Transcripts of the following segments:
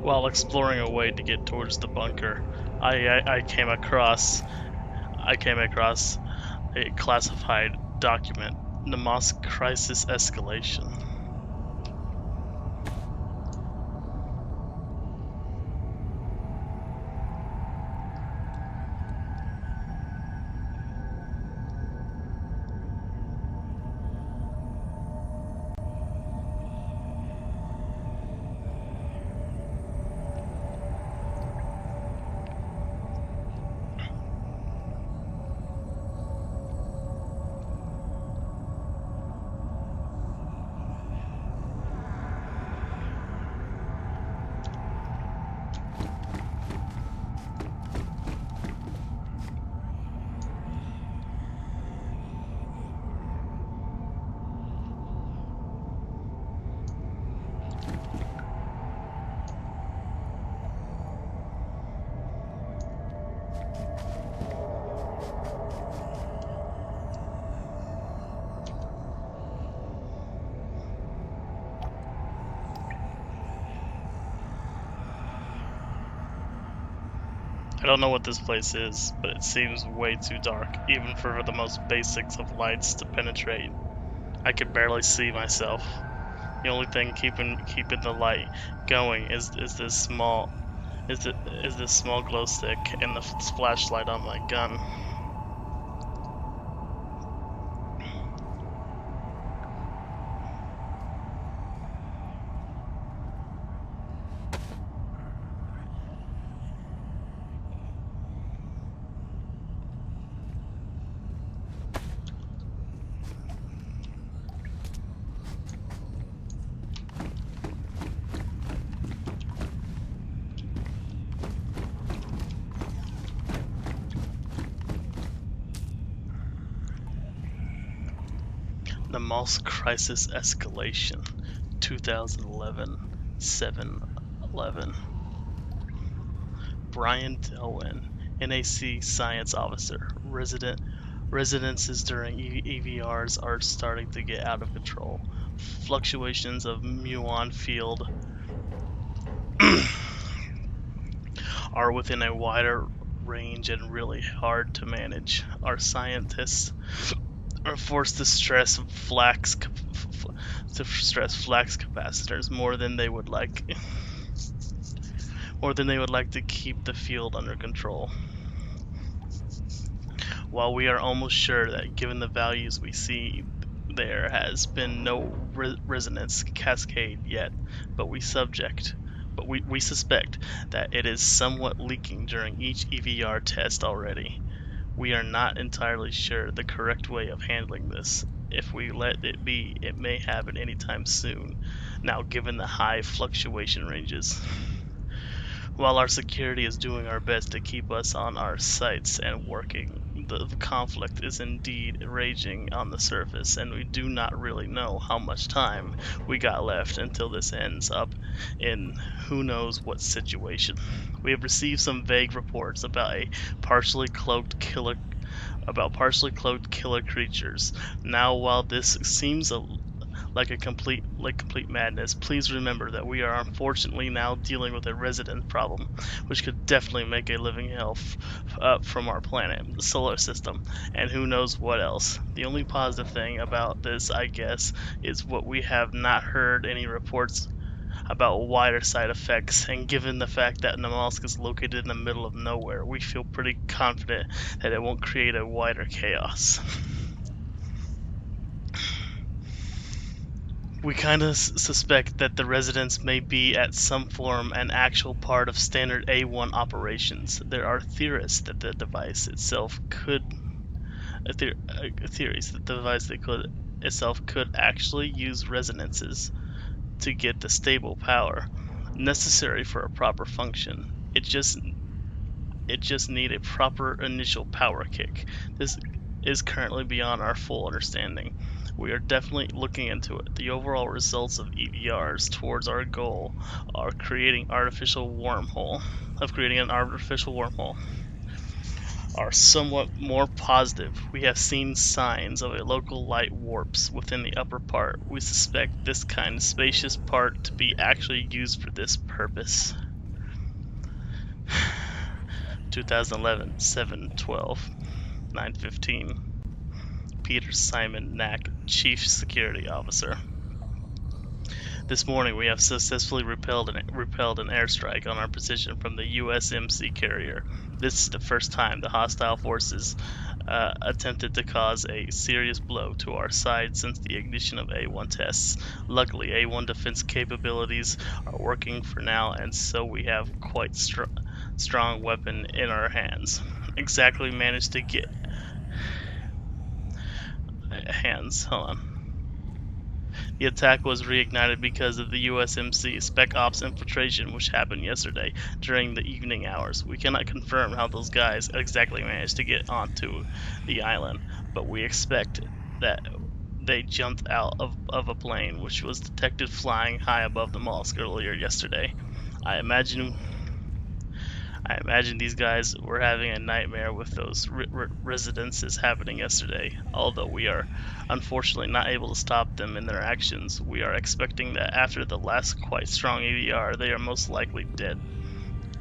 While exploring a way to get towards the bunker, I came across a classified document, Namalsk crisis escalation. I don't know what this place is, but it seems way too dark, even for the most basics of lights to penetrate. I can barely see myself. The only thing keeping the light going is this small glow stick and the flashlight on my gun. Namalsk crisis escalation, 2011, 7/11. Brian Delwyn, NAC science officer. Residences during EVRs are starting to get out of control. Fluctuations of muon field are within a wider range and really hard to manage. Our scientists are forced to stress flux capacitors more than they would like to keep the field under control. While we are almost sure that given the values we see, there has been no resonance cascade yet, but we suspect that it is somewhat leaking during each EVR test already. We are not entirely sure the correct way of handling this. If we let it be, it may happen anytime soon, now given the high fluctuation ranges. While our security is doing our best to keep us on our sites and working, the conflict is indeed raging on the surface, and we do not really know how much time we got left until this ends up in who knows what situation. We have received some vague reports about partially cloaked killer creatures. Now, while this seems like complete madness. Please remember that we are unfortunately now dealing with a resident problem, which could definitely make a living hell from our planet, the solar system, and who knows what else. The only positive thing about this, I guess, is what we have not heard any reports about wider side effects, and given the fact that Namalsk is located in the middle of nowhere, we feel pretty confident that it won't create a wider chaos. We kind of suspect that the residents may be at some form an actual part of standard A1 operations. There are theorists that the device itself could theories that the device itself could actually use resonances to get the stable power necessary for a proper function. It just need a proper initial power kick. This is currently beyond our full understanding. We are definitely looking into it. The overall results of EVRs towards our goal are creating an artificial wormhole are somewhat more positive. We have seen signs of a local light warps within the upper part. We suspect this kind of spacious part to be actually used for this purpose. 2011 7/12 9:15. Peter Simon Knack, Chief Security Officer. This morning we have successfully repelled an airstrike on our position from the USMC carrier. This is the first time the hostile forces attempted to cause a serious blow to our side since the ignition of A1 tests. Luckily, A1 defense capabilities are working for now, and so we have quite strong weapon in our hands. Exactly managed to get hands. Hold on. The attack was reignited because of the USMC Spec Ops infiltration which happened yesterday during the evening hours. We cannot confirm how those guys exactly managed to get onto the island, but we expect that they jumped out of a plane which was detected flying high above the mosque earlier yesterday. I imagine these guys were having a nightmare with those residences happening yesterday. Although we are unfortunately not able to stop them in their actions, we are expecting that after the last quite strong EVR, they are most likely dead.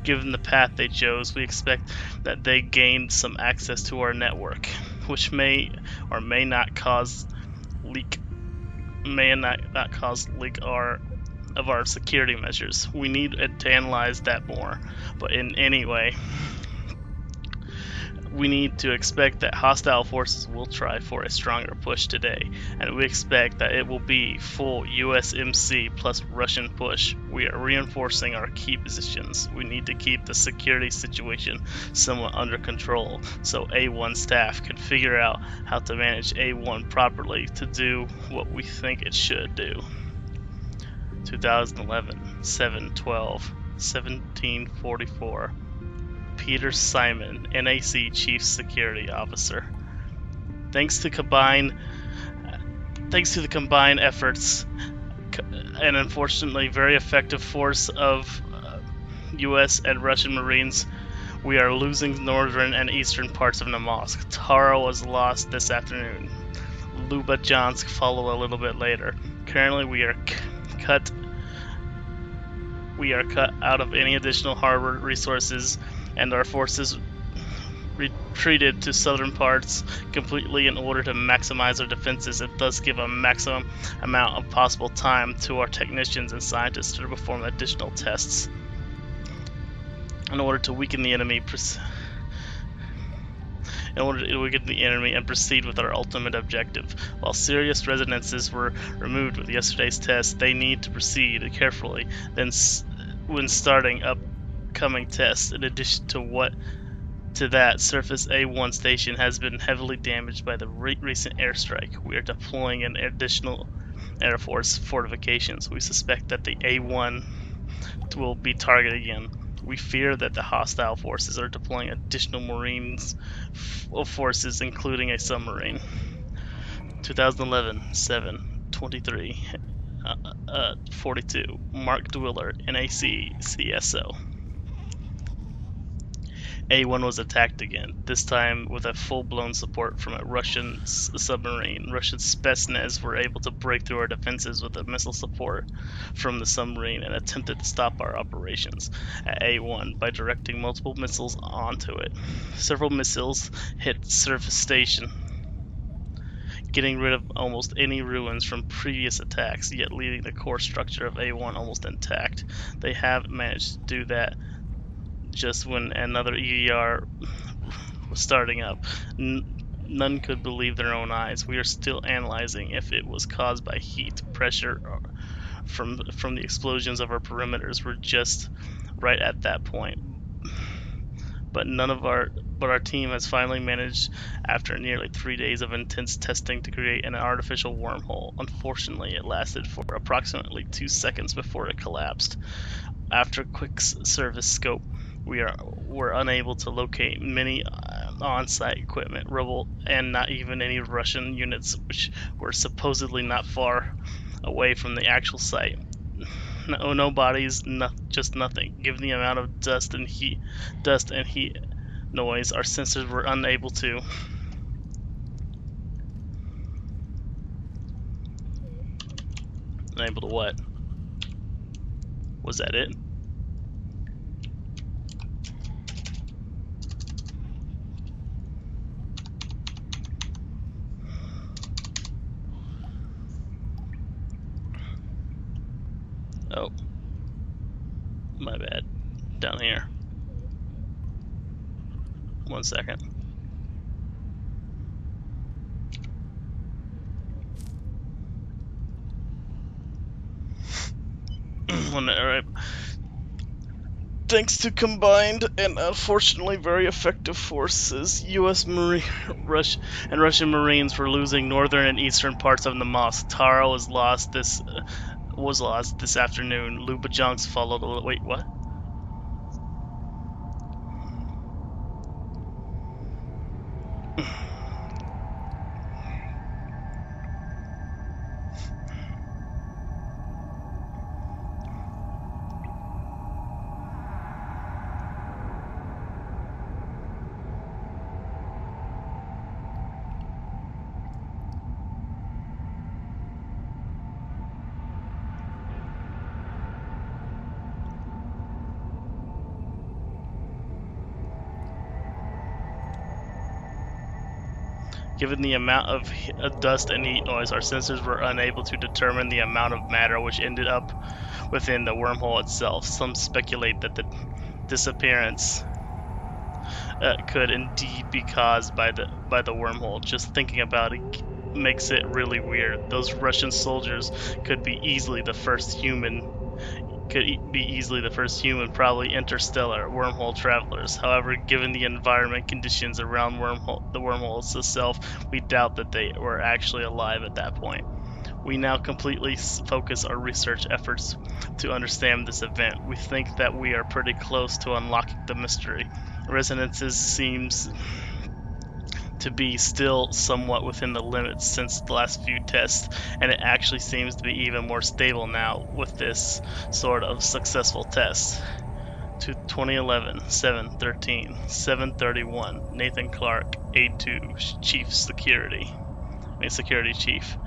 Given the path they chose, we expect that they gained some access to our network, which may or may not cause leak of our security measures. We need to analyze that more, but in any way, we need to expect that hostile forces will try for a stronger push today, and we expect that it will be full USMC plus Russian push. We are reinforcing our key positions. We need to keep the security situation somewhat under control so A1 staff can figure out how to manage A1 properly to do what we think it should do. 2011 7/12 1744. Peter Simon, NAC Chief Security Officer. Thanks to the combined efforts and unfortunately very effective force of US and Russian Marines, we are losing northern and eastern parts of Namalsk. Tara was lost this afternoon. Lubajansk follow a little bit later. Currently we are cut out of any additional harbor resources, and our forces retreated to southern parts completely in order to maximize our defenses and thus give a maximum amount of possible time to our technicians and scientists to perform additional tests in order to weaken the enemy and proceed with our ultimate objective. While serious resonances were removed with yesterday's test, they need to proceed carefully when starting upcoming tests. In addition to that, Surface A1 station has been heavily damaged by the recent airstrike. We are deploying an additional Air Force fortifications. We suspect that the A1 will be targeted again. We fear that the hostile forces are deploying additional Marines forces, including a submarine. 2011 7/23 42. Mark Dwiller, NAC CSO. A1 was attacked again, this time with a full-blown support from a Russian submarine. Russian Spetsnaz were able to break through our defenses with a missile support from the submarine and attempted to stop our operations at A1 by directing multiple missiles onto it. Several missiles hit surface station, getting rid of almost any ruins from previous attacks, yet leaving the core structure of A1 almost intact. They have managed to do that just when another EVR was starting up. None could believe their own eyes. We are still analyzing if it was caused by heat, pressure from the explosions of our perimeters. We're just right at that point. But our team has finally managed, after nearly 3 days of intense testing, to create an artificial wormhole. Unfortunately, it lasted for approximately 2 seconds before it collapsed. After quick service scope, were unable to locate many on-site equipment, rubble, and not even any Russian units, which were supposedly not far away from the actual site. No bodies, just nothing. Given the amount of dust and heat noise, our sensors were unable to. Unable to what? Was that it? Oh. My bad. Down here. 1 second. Alright. Thanks to combined and unfortunately very effective forces, U.S. Russian Marines were losing northern and eastern parts of Namalsk. Tara was lost this afternoon. Lubajansk followed. Wait, what? Given the amount of dust and heat noise, our sensors were unable to determine the amount of matter which ended up within the wormhole itself. Some speculate that the disappearance could indeed be caused by the wormhole. Just thinking about it makes it really weird. Those Russian soldiers could be easily the first human, probably interstellar wormhole travelers. However, given the environment conditions around the wormhole itself, we doubt that they were actually alive at that point. We now completely focus our research efforts to understand this event. We think that we are pretty close to unlocking the mystery. Resonances seems to be still somewhat within the limits since the last few tests, and it actually seems to be even more stable now with this sort of successful test. To 2011, 7/13, 7/31, Nathan Clark, A2 Security Chief.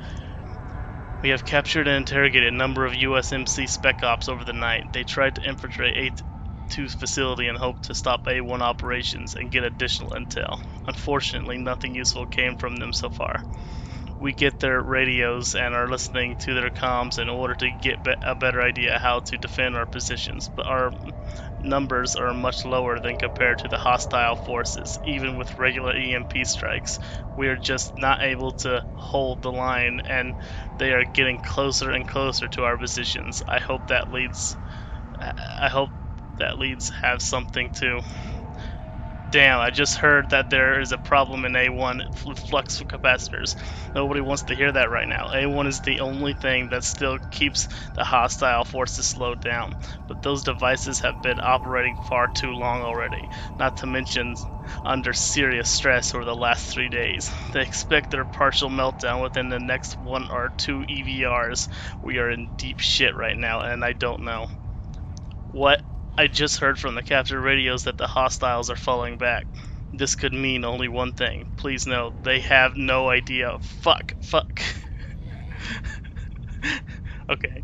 We have captured and interrogated a number of USMC spec ops over the night. They tried to infiltrate A2's facility and hoped to stop A1 operations and get additional intel. Unfortunately, nothing useful came from them so far. We get their radios and are listening to their comms in order to get a better idea how to defend our positions, but our numbers are much lower than compared to the hostile forces. Even with regular EMP strikes, we are just not able to hold the line, and they are getting closer and closer to our positions. I hope that leads have something to. Damn, I just heard that there is a problem in A1 with flux capacitors. Nobody wants to hear that right now. A1 is the only thing that still keeps the hostile forces slowed down, but those devices have been operating far too long already, not to mention under serious stress over the last 3 days. They expect their partial meltdown within the next 1 or 2 EVRs. We are in deep shit right now, and I don't know. What? I just heard from the captured radios that the hostiles are falling back. This could mean only one thing. Please know, they have no idea. Fuck. Okay.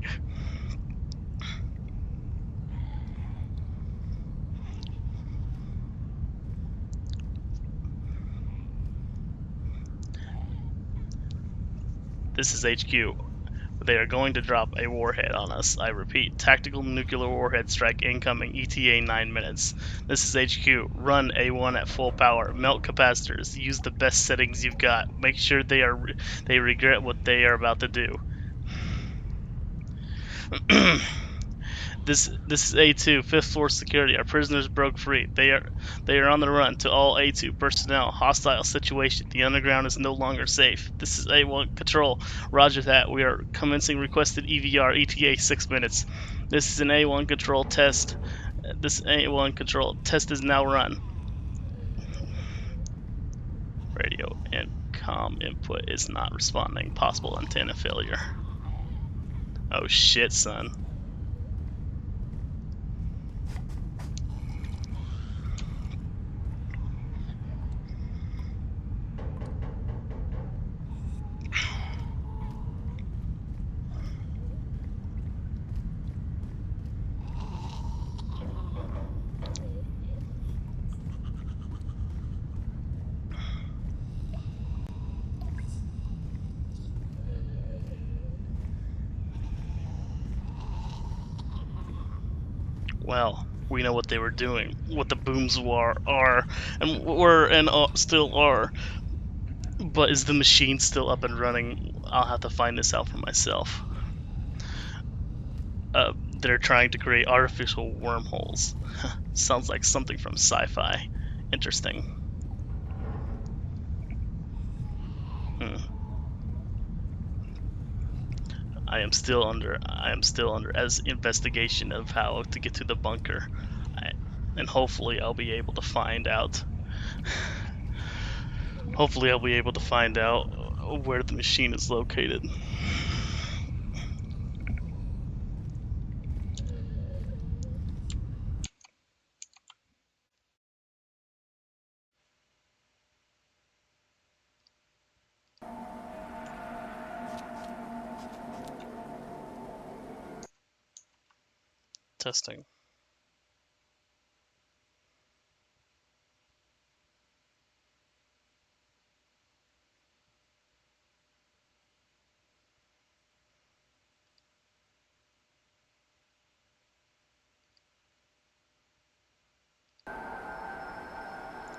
This is HQ. They are going to drop a warhead on us. I repeat, tactical nuclear warhead strike incoming, ETA 9 minutes. This is HQ. Run A1 at full power. Melt capacitors. Use the best settings you've got. Make sure they regret what they are about to do. This is A2, 5th floor security. Our prisoners broke free. They are on the run. To all A2 personnel. Hostile situation. The underground is no longer safe. This is A1 control. Roger that. We are commencing requested EVR ETA 6 minutes. This is an A1 control test. This A1 control test is now run. Radio and comm input is not responding. Possible antenna failure. Oh shit, son. Well, we know what they were doing, what the booms are, and were and still are. But is the machine still up and running? I'll have to find this out for myself. They're trying to create artificial wormholes. Sounds like something from sci-fi. Interesting. I am still under as investigation of how to get to the bunker, and hopefully I'll be able to find out. Hopefully I'll be able to find out where the machine is located. Testing.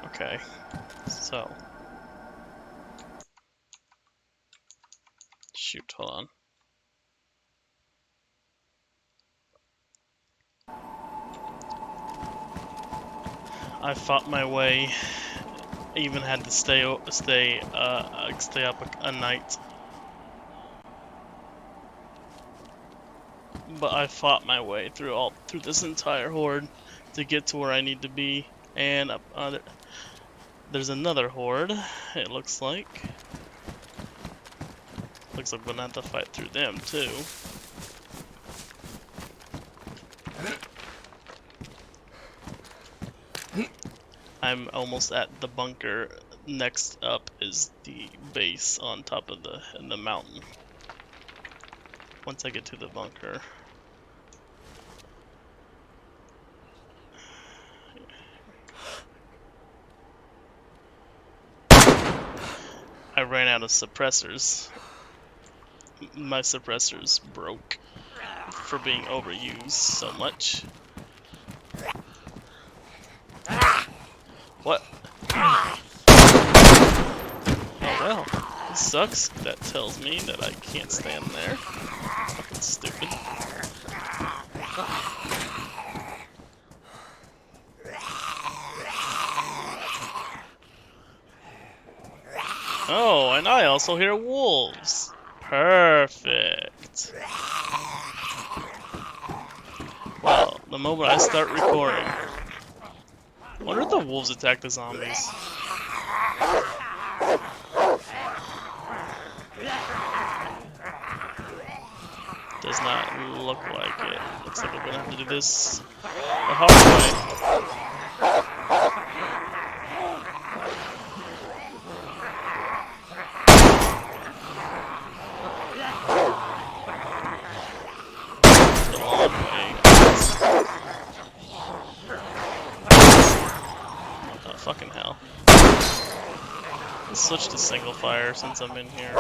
Okay, so shoot, hold on. I fought my way. I even had to stay up a night. But I fought my way through this entire horde to get to where I need to be. And there's another horde. It looks like. Looks like we're gonna have to fight through them too. I'm almost at the bunker. Next up is the base on top of the mountain. Once I get to the bunker. I ran out of suppressors. My suppressors broke for being overused so much. What? Oh well, this sucks. That tells me that I can't stand there. Fucking stupid. Oh, and I also hear wolves. Perfect. Well, the moment I start recording. I wonder if the wolves attack the zombies. Does not look like it. Looks like we're gonna have to do this the hard way. The long way. Oh, fucking hell. Let's switch to single fire since I'm in here.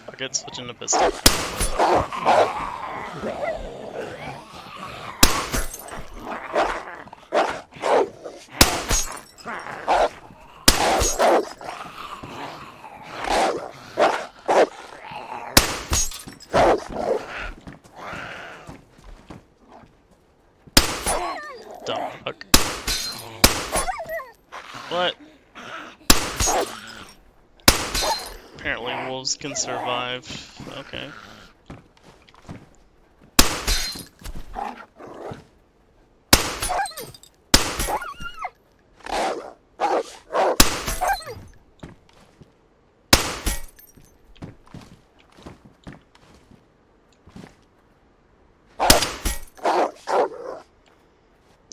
Fuck it, switching to pistol. Dumb fuck. What? Apparently wolves can survive. Okay.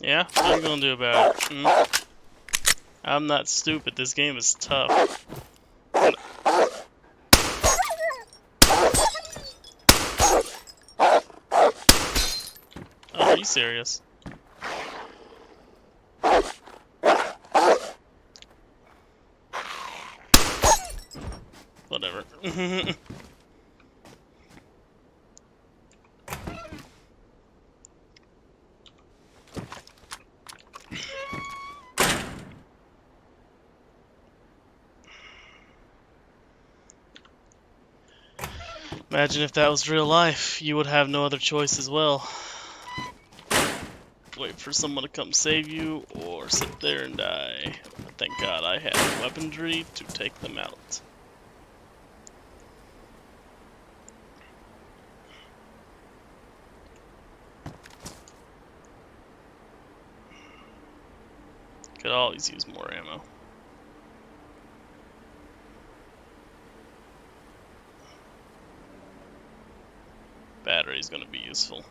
Yeah? What are you gonna do about it? I'm not stupid. This game is tough. Oh, are you serious? Whatever. Imagine if that was real life. You would have no other choice as well. Wait for someone to come save you, or sit there and die. But thank God I had weaponry to take them out. Could always use more ammo. Battery's gonna be useful.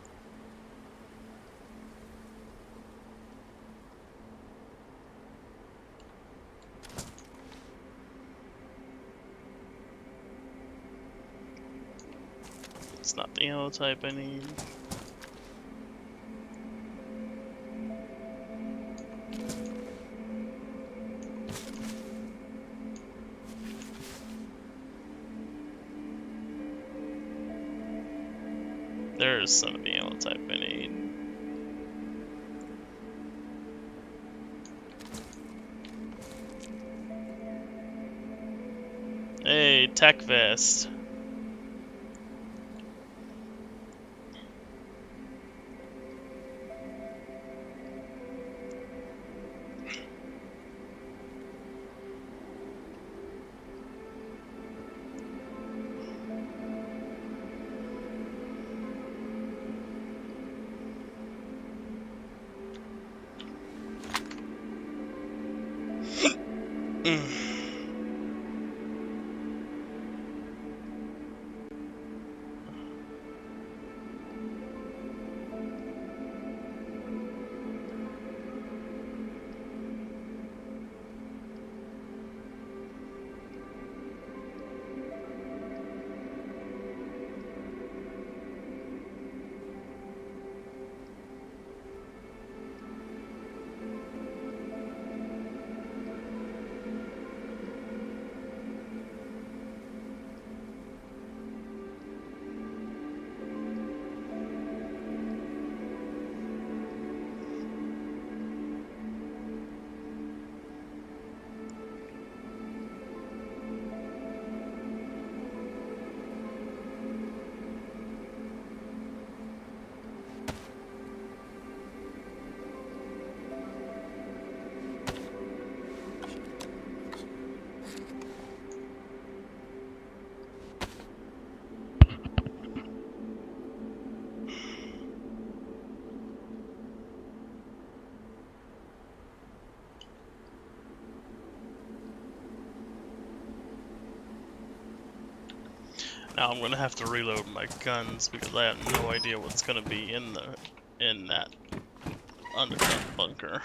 It's not the ammo type I need. There's some of the ammo type I need. Hey, tech vest. Now I'm gonna have to reload my guns because I have no idea what's gonna be in that underground bunker.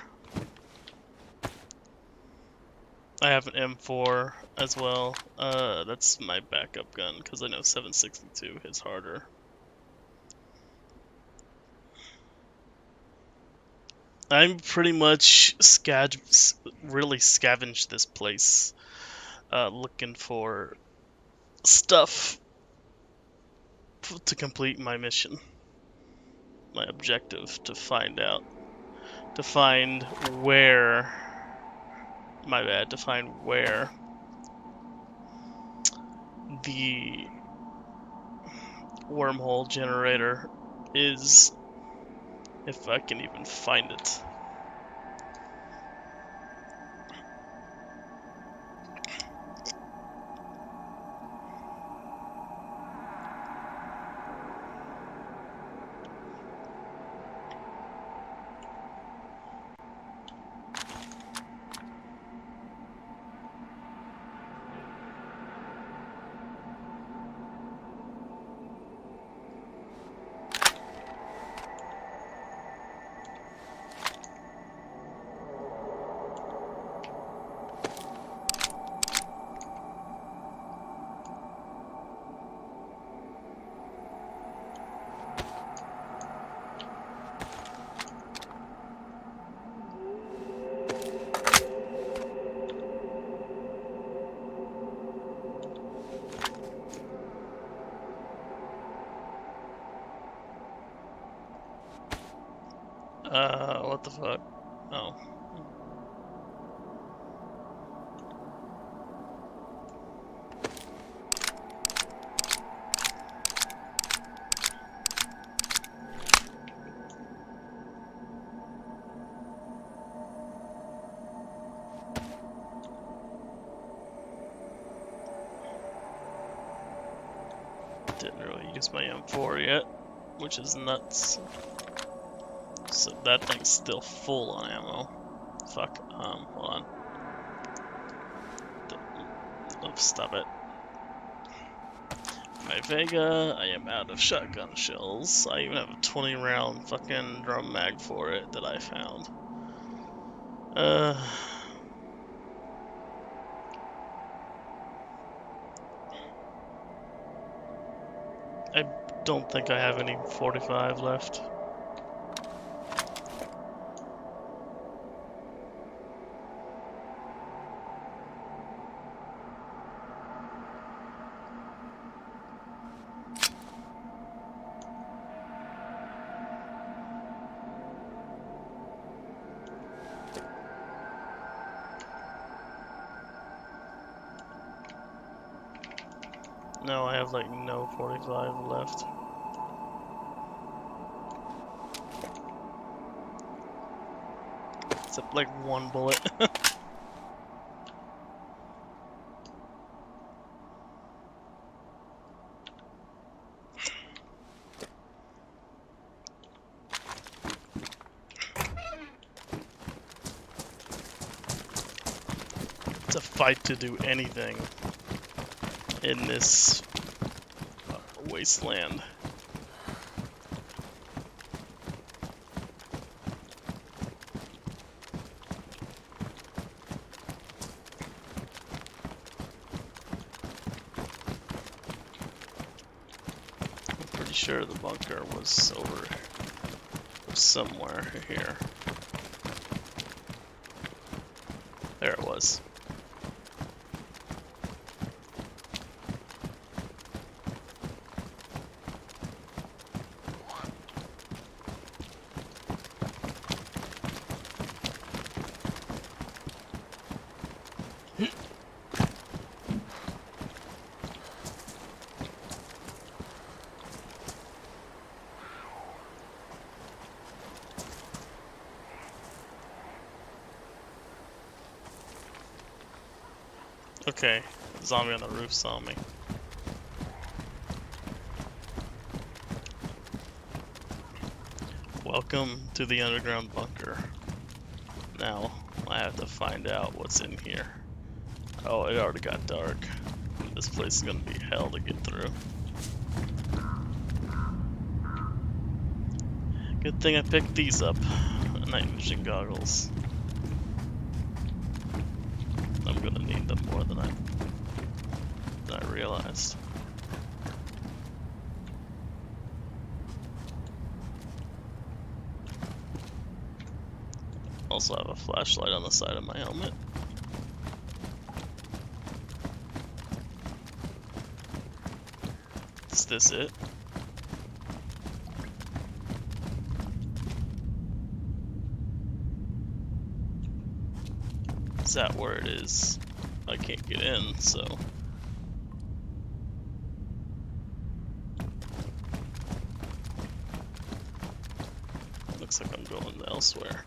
I have an M4 as well. That's my backup gun because I know 762 hits harder. I'm pretty much really scavenged this place, looking for stuff to complete my mission. My objective to find where. My bad. To find where the wormhole generator is, if I can even find it. What the fuck? Oh. Didn't really use my M4 yet, which is nuts. So that thing's still full on ammo. Fuck, hold on. Oh, stop it. My Vega, I am out of shotgun shells. I even have a 20 round fucking drum mag for it that I found. I don't think I have any 45 left. No, I have like no 45 left. Except like one bullet. It's a fight to do anything in this wasteland. I'm pretty sure the bunker was over somewhere here. There it was. Okay, the zombie on the roof saw me. Welcome to the underground bunker. Now, I have to find out what's in here. Oh, it already got dark. This place is gonna be hell to get through. Good thing I picked these up. Night vision goggles. I'm gonna need them more than I realized. Also have a flashlight on the side of my helmet. Is this it? Is that where it is? I can't get in, so... Looks like I'm going elsewhere.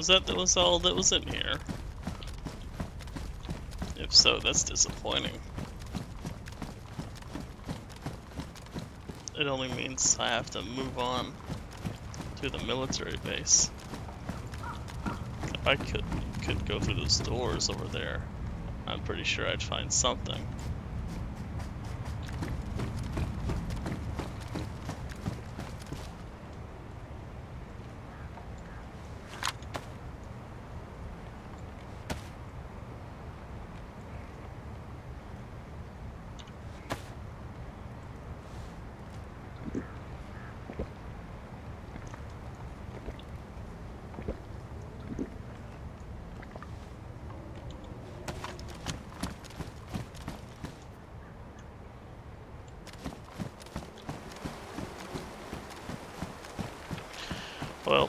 That was all that was in here? If so, that's disappointing. It only means I have to move on to the military base. If I could go through those doors over there, I'm pretty sure I'd find something. Well,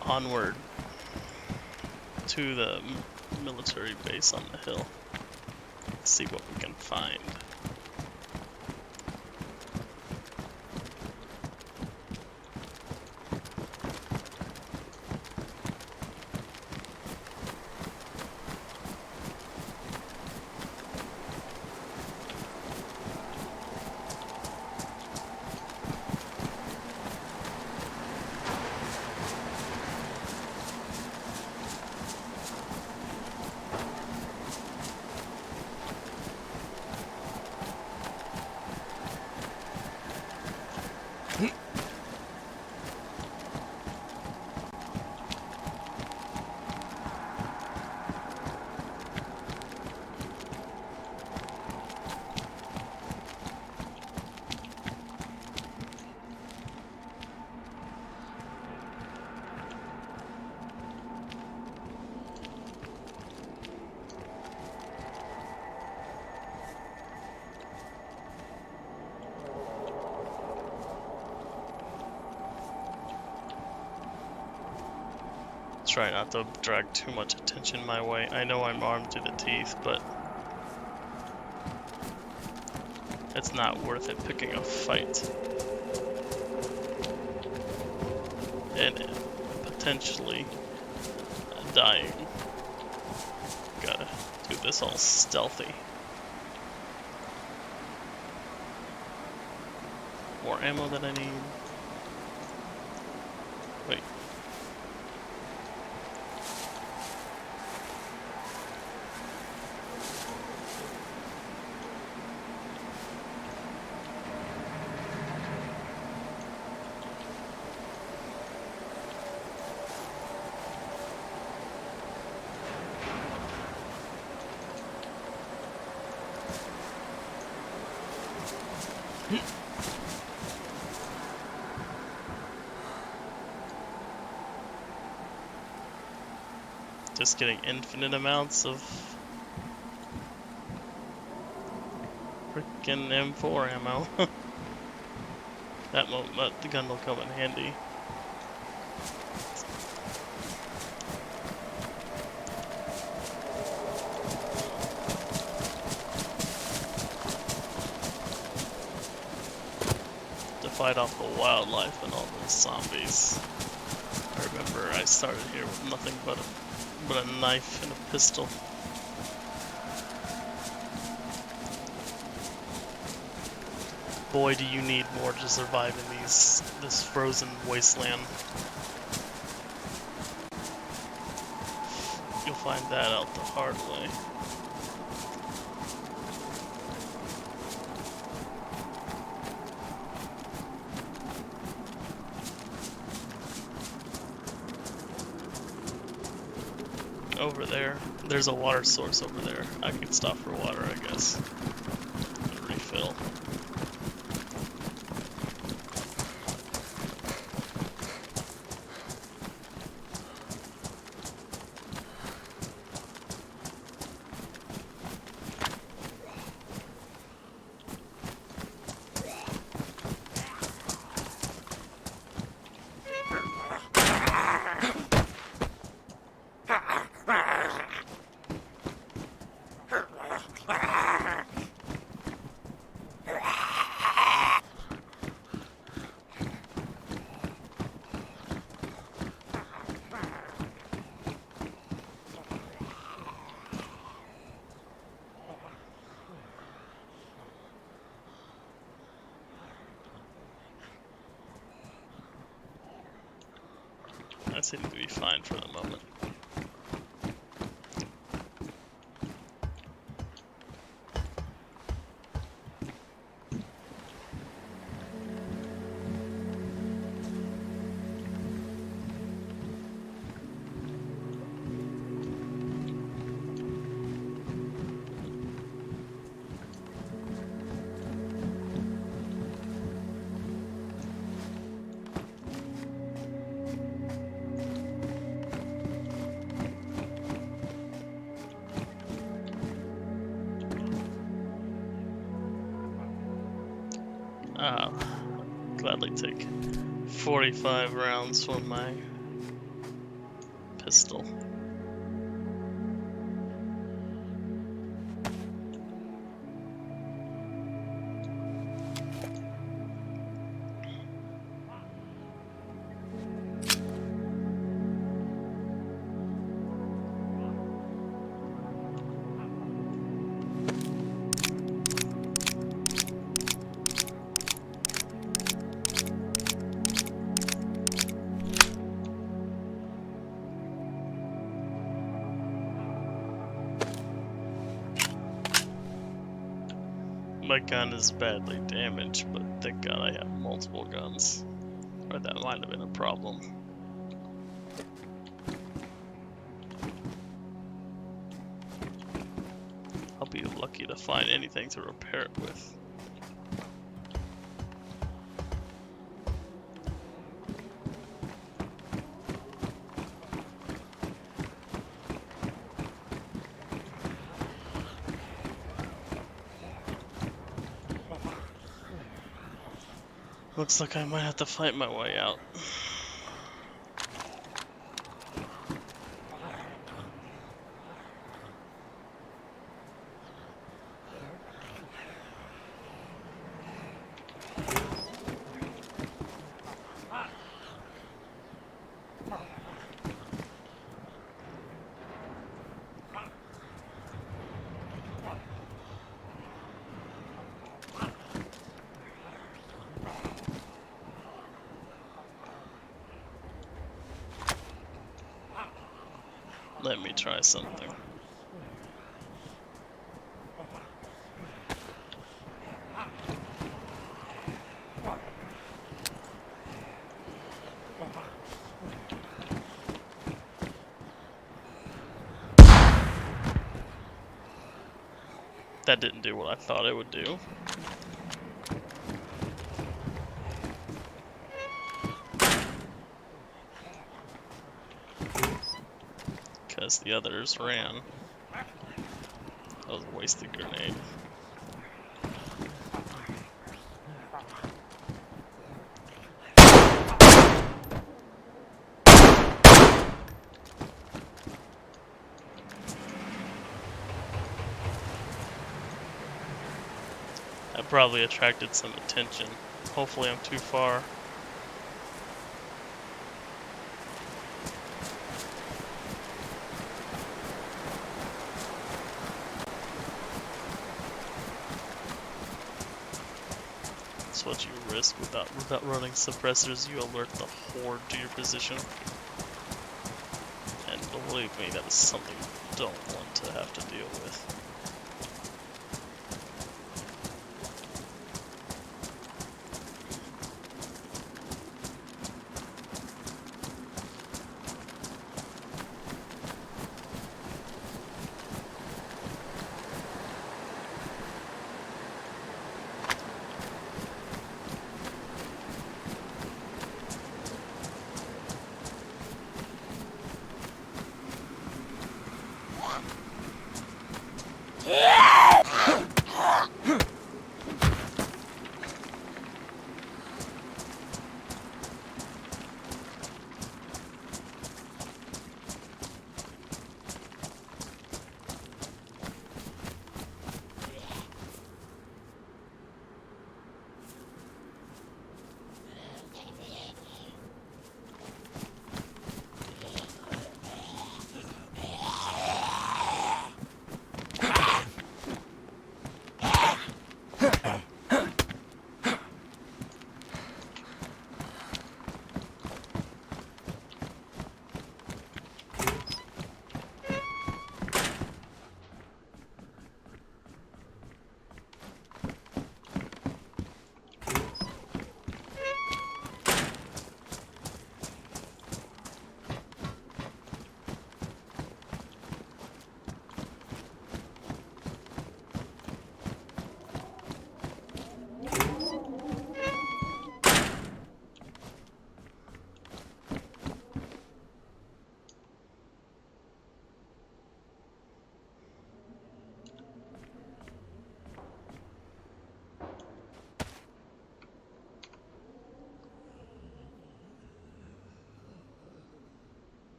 onward to the military base on the hill. Let's see what we can find. Try not to drag too much attention my way. I know I'm armed to the teeth, but it's not worth it picking a fight. And potentially dying. Gotta do this all stealthy. More ammo than I need. Wait. Just getting infinite amounts of frickin' M4 ammo. That the gun will come in handy. To fight off the wildlife and all those zombies. I remember I started here with nothing but a knife and a pistol. Boy, do you need more to survive in this frozen wasteland. You'll find that out the hard way. Over there. There's a water source over there. I could stop for water, I guess. And refill. That seems to be fine for the moment. Gladly take 45 rounds from my pistol. My gun is badly damaged, but thank God I have multiple guns. Or that might have been a problem. I'll be lucky to find anything to repair it with. Looks like I might have to fight my way out. Let me try something. That didn't do what I thought it would do. Because the others ran. That was a wasted grenade. I probably attracted some attention. Hopefully I'm too far. That's what you risk without running suppressors. You alert the horde to your position. And believe me, that is something you don't want to have to deal with.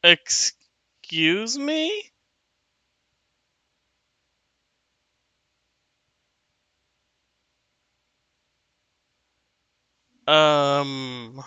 Excuse me? Um...